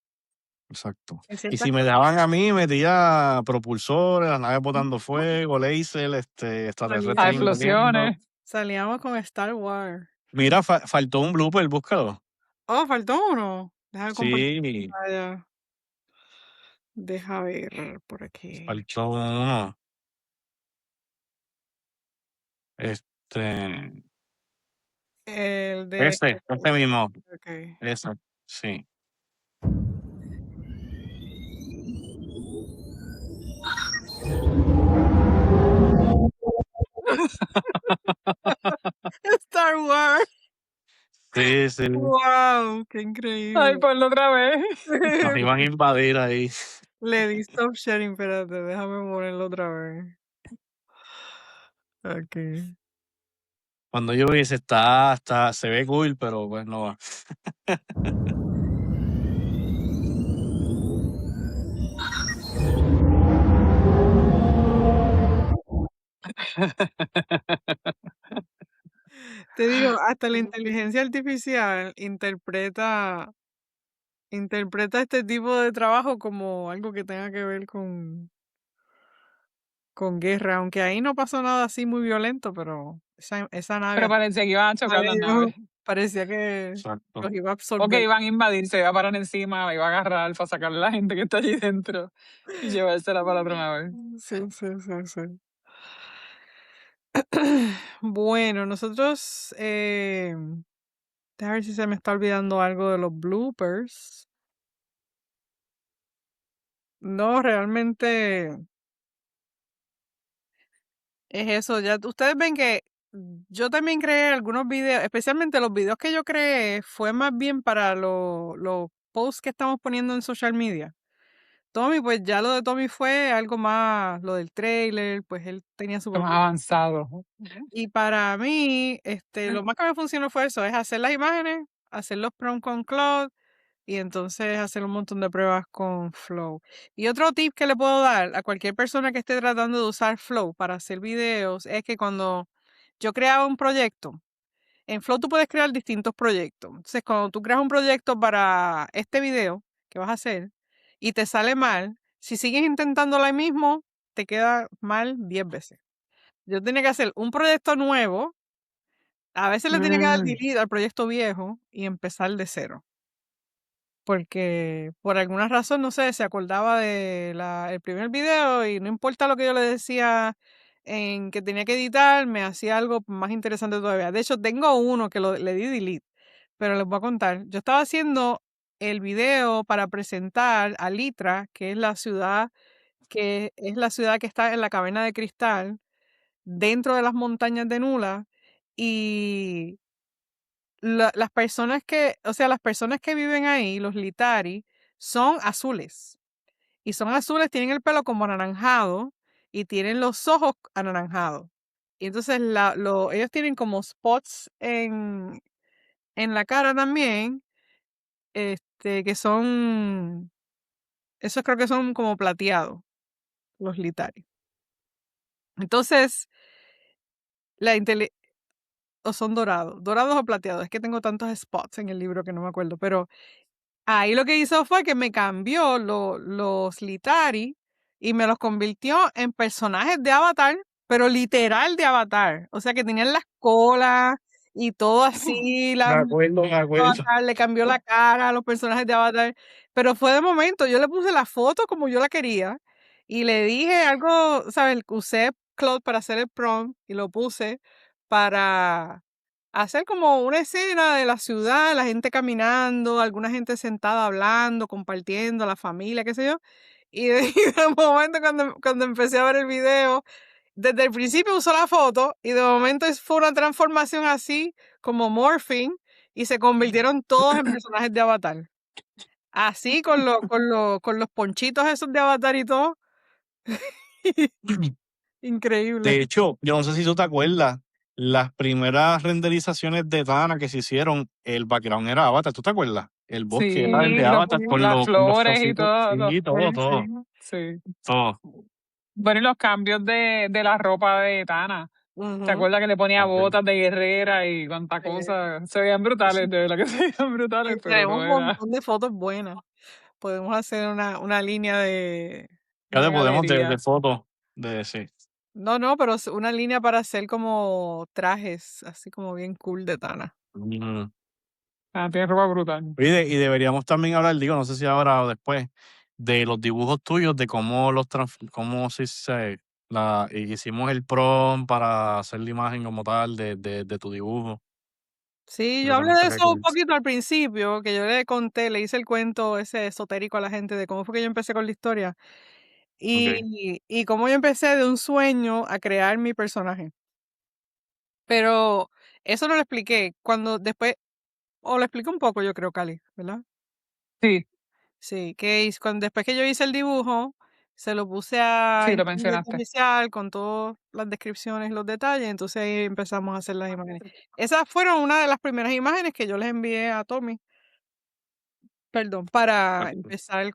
Exacto. En Y ciertas si me cosas dejaban a mí, metía propulsores, las naves botando fuego, láser, extraterrestres A salíamos, invadiendo. explosiones. salíamos con Star Wars. Mira, faltó un blooper, búscalo. Oh, faltó uno. Deja de compartir Sí, pantalla. Deja ver por aquí. faltó uno. Este, El de... ese mismo. Ok. Ese, sí. Star Wars. Sí, sí. Wow, qué Ay, increíble. ponlo otra vez. Nos iban a invadir ahí. Le di stop sharing, espérate, déjame ponerlo otra vez. Ok. Cuando yo vi se ve cool, pero pues no va. Te digo, hasta la inteligencia artificial interpreta este tipo de trabajo como algo que tenga que ver con guerra, aunque ahí no pasó nada así muy violento, pero esa nave Pero parecía que iban a chocar las naves. parecía que Exacto. los iba a O que absorber. iban a invadir, se iba a parar encima, iba a agarrar para sacarle a la gente que está allí dentro y llevársela para la otra nave. Sí, sí, sí, sí. Bueno, nosotros, a ver si se me está olvidando algo de los bloopers. No, realmente es eso. Ya ustedes ven que yo también creé algunos videos, especialmente los videos que yo creé fue más bien para los posts que estamos poniendo en social media. Tommy, pues ya lo de Tommy fue algo más, lo del trailer, pues él tenía su Lo más propio. avanzado. Y para mí, lo más que me funcionó fue eso, es hacer las imágenes, hacer los prompts con Claude y entonces hacer un montón de pruebas con Flow. Y otro tip que le puedo dar a cualquier persona que esté tratando de usar Flow para hacer videos es que cuando yo creaba un proyecto, en Flow tú puedes crear distintos proyectos. Entonces, cuando tú creas un proyecto para este video que vas a hacer y te sale mal, si sigues intentándolo ahí mismo, te queda mal 10 veces. Yo tenía que hacer un proyecto nuevo, a veces le tenía que dar delete al proyecto viejo y empezar de cero. Porque por alguna razón, no sé, se acordaba de el primer video y no importa lo que yo le decía en que tenía que editar, me hacía algo más interesante todavía. De hecho, tengo uno que le di delete, pero les voy a contar. Yo estaba haciendo el video para presentar a Litra, que es la ciudad que está en la caverna de cristal, dentro de las montañas de Nula, y las personas que viven ahí, los Litari, son azules. y son azules, tienen el pelo como anaranjado y tienen los ojos anaranjados. Y entonces ellos tienen como spots en la cara también, que son, esos creo que son como plateados, los Litari. Entonces, o son dorados o plateados, es que tengo tantos spots en el libro que no me acuerdo, pero ahí lo que hizo fue que me cambió los Litari y me los convirtió en personajes de Avatar, pero literal de Avatar. O sea que tenían las colas y todo así, Me acuerdo. Avatar, le cambió la cara a los personajes de Avatar. Pero fue de momento, yo le puse la foto como yo la quería y le dije algo, ¿sabes? Usé Claude para hacer el prompt y lo puse para hacer como una escena de la ciudad, la gente caminando, alguna gente sentada hablando, compartiendo, la familia, qué sé yo. Y de, y de momento cuando empecé a ver el video, desde el principio usó la foto y de momento fue una transformación así como morphing y se convirtieron todos en personajes de Avatar. Así con los ponchitos esos de Avatar y todo. Increíble. De hecho, yo no sé si tú te acuerdas, las primeras renderizaciones de Tana que se hicieron, el background era Avatar, ¿tú te acuerdas? El bosque Sí, era el de Avatar con las con los flores y trocitos. todo. Sí, todo. Sí. Todo. Bueno, y los cambios de la ropa de Tana. ¿Te Ujú. acuerdas que le ponía Ok. botas de guerrera y cuánta Sí. cosa? Se veían brutales, de verdad que se veían brutales, pero Tenemos no un era. montón de fotos buenas. Podemos hacer una línea de Ya Una te podemos galería. de fotos de sí. no, pero una línea para hacer como trajes, así como bien cool de Tana. Mm. Tiene ropa brutal. Y deberíamos también hablar, digo, no sé si ahora o después, de los dibujos tuyos, de cómo cómo hicimos el prompt para hacer la imagen como tal de tu dibujo. Sí, Porque yo hablé también de estaría eso un cool. poquito al principio, que yo le conté, le hice el cuento ese esotérico a la gente de cómo fue que yo empecé con la historia Ok. y cómo yo empecé de un sueño a crear mi personaje. Pero eso no lo expliqué cuando después, o lo expliqué un poco, yo creo, Cali, ¿verdad? Sí, Sí, después que yo hice el dibujo, se lo puse a sí, lo inteligencia mencionaste. artificial con todas las descripciones, los detalles, entonces ahí empezamos a hacer las imágenes. Esas fueron una de las primeras imágenes que yo les envié a Tommy, perdón, para empezar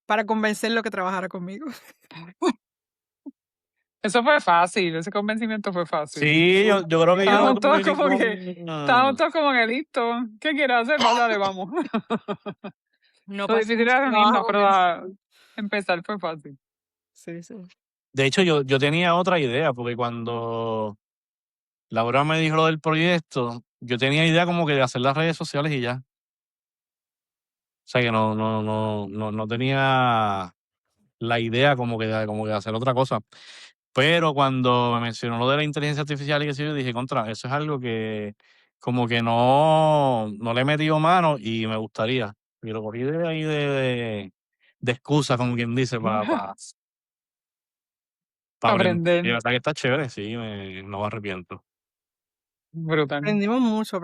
para convencerlo que trabajara conmigo. Eso fue fácil, ese convencimiento fue fácil. Sí, yo creo que yo no Estábamos todos tuve como que, estábamos ningún... todos como que listos. ¿Qué quieres hacer? Dale, vamos. No Lo pasó difícil mucho era reunirnos, trabajo pero convencerlo. empezar fue fácil. Sí, sí. De hecho, yo tenía otra idea, porque cuando Laura me dijo lo del proyecto, yo tenía idea como que de hacer las redes sociales y ya. O sea que no tenía la idea como que de hacer otra cosa. Pero cuando me mencionó lo de la inteligencia artificial y que sé yo, dije, contra, eso es algo que como que no le he metido mano y me gustaría. Y lo cogí de ahí de excusa, como quien dice, para aprender. Aprender. Y la verdad que está chévere, sí, no me arrepiento. Brutal. Aprendimos mucho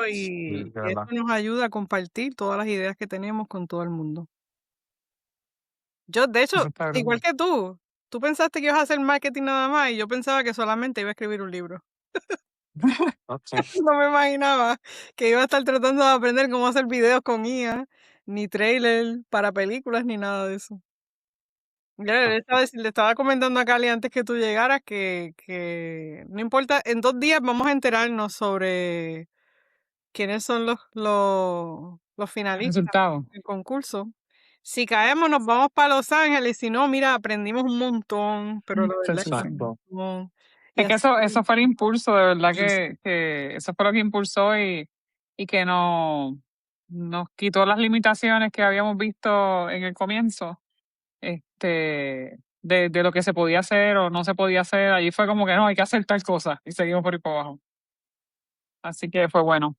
Sí, y de eso verdad. nos ayuda a compartir todas las ideas que tenemos con todo el mundo. Yo, de hecho, Eso está igual brutal. que tú pensaste que ibas a hacer marketing nada más y yo pensaba que solamente iba a escribir un libro. No me imaginaba que iba a estar tratando de aprender cómo hacer videos con IA, ni trailer para películas, ni nada de eso. Le estaba comentando a Cali antes que tú llegaras que no importa, en 2 días vamos a enterarnos sobre quiénes son los finalistas Resultado. del concurso. Si caemos, nos vamos para Los Ángeles. Si no, mira, aprendimos un montón, pero la verdad es que Exacto. un montón. Y Es que así, eso fue el impulso, de verdad que eso fue lo que impulsó y que nos quitó las limitaciones que habíamos visto en el comienzo, de lo que se podía hacer o no se podía hacer. Allí fue como que no, hay que hacer tal cosa y seguimos por ahí para abajo. Así que fue bueno,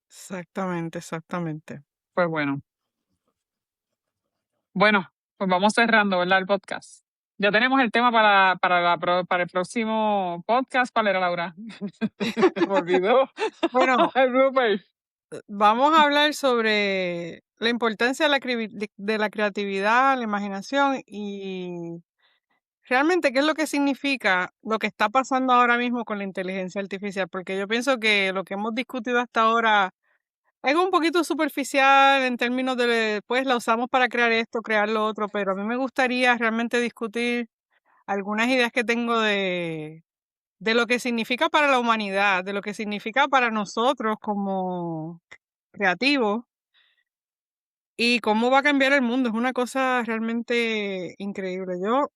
exactamente. fue bueno. Bueno, pues vamos cerrando, ¿verdad? El podcast. Ya tenemos el tema para el próximo podcast. ¿Cuál era, Laura? Me olvidó. Bueno, El blooper. vamos a hablar sobre la importancia de de la creatividad, la imaginación y realmente qué es lo que significa lo que está pasando ahora mismo con la inteligencia artificial, porque yo pienso que lo que hemos discutido hasta ahora es un poquito superficial en términos de, pues la usamos para crear esto, crear lo otro, pero a mí me gustaría realmente discutir algunas ideas que tengo de lo que significa para la humanidad, de lo que significa para nosotros como creativos y cómo va a cambiar el mundo. Es una cosa realmente increíble. Yo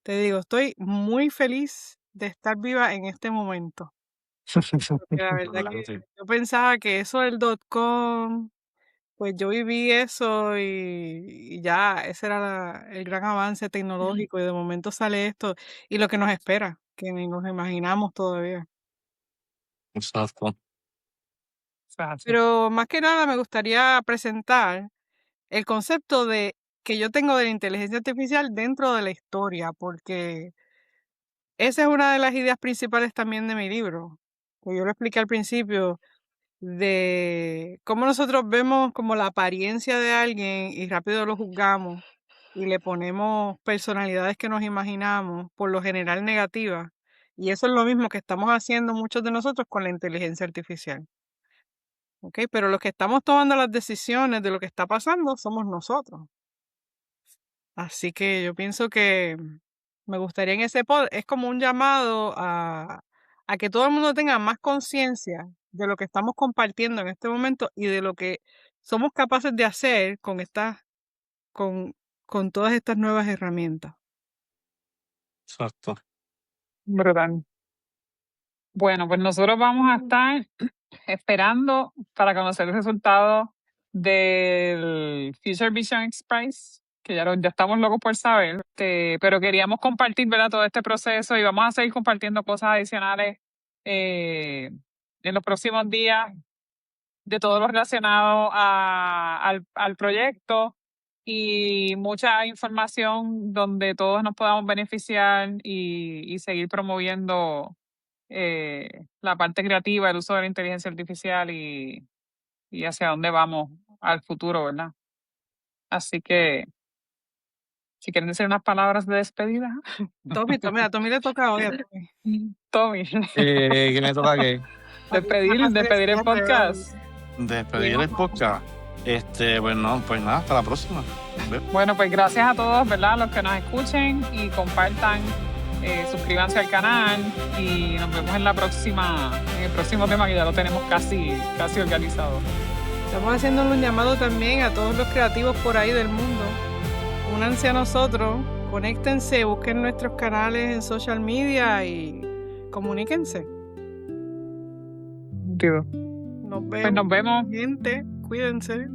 te digo, estoy muy feliz de estar viva en este momento. Porque la verdad Claro, que sí. yo pensaba que eso del .com, pues yo viví eso y ya, ese era el gran avance tecnológico y de momento sale esto y lo que nos espera, que ni nos imaginamos todavía. Exacto. O sea, sí. Pero más que nada me gustaría presentar el concepto de que yo tengo de la inteligencia artificial dentro de la historia, porque esa es una de las ideas principales también de mi libro, que yo lo expliqué al principio, de cómo nosotros vemos como la apariencia de alguien y rápido lo juzgamos y le ponemos personalidades que nos imaginamos, por lo general negativas. Y eso es lo mismo que estamos haciendo muchos de nosotros con la inteligencia artificial. ¿Ok? Pero los que estamos tomando las decisiones de lo que está pasando somos nosotros. Así que yo pienso que me gustaría en ese es como un llamado a que todo el mundo tenga más conciencia de lo que estamos compartiendo en este momento y de lo que somos capaces de hacer con con, con todas estas nuevas herramientas. Exacto. Brutal. Bueno, pues nosotros vamos a estar esperando para conocer el resultado del Future Vision X Prize, que ya estamos locos por saber, pero queríamos compartir, ¿verdad?, todo este proceso y vamos a seguir compartiendo cosas adicionales en los próximos días de todo lo relacionado al proyecto y mucha información donde todos nos podamos beneficiar y seguir promoviendo la parte creativa, el uso de la inteligencia artificial y hacia dónde vamos al futuro, ¿verdad? Así que, si quieren decir unas palabras de despedida. A Tommy le toca hoy a Tommy. Tommy, ¿Qué me toca qué? despedir el podcast. Despedir el podcast. Bueno, pues nada, hasta la próxima. Nos vemos. Bueno, pues gracias a todos, ¿verdad? Los que nos escuchen y compartan, suscríbanse al canal y nos vemos en el próximo tema que ya lo tenemos casi organizado. Estamos haciéndole un llamado también a todos los creativos por ahí del mundo. Únanse a nosotros, conéctense, busquen nuestros canales en social media y comuníquense. Digo, Nos pues nos vemos. gente. Cuídense.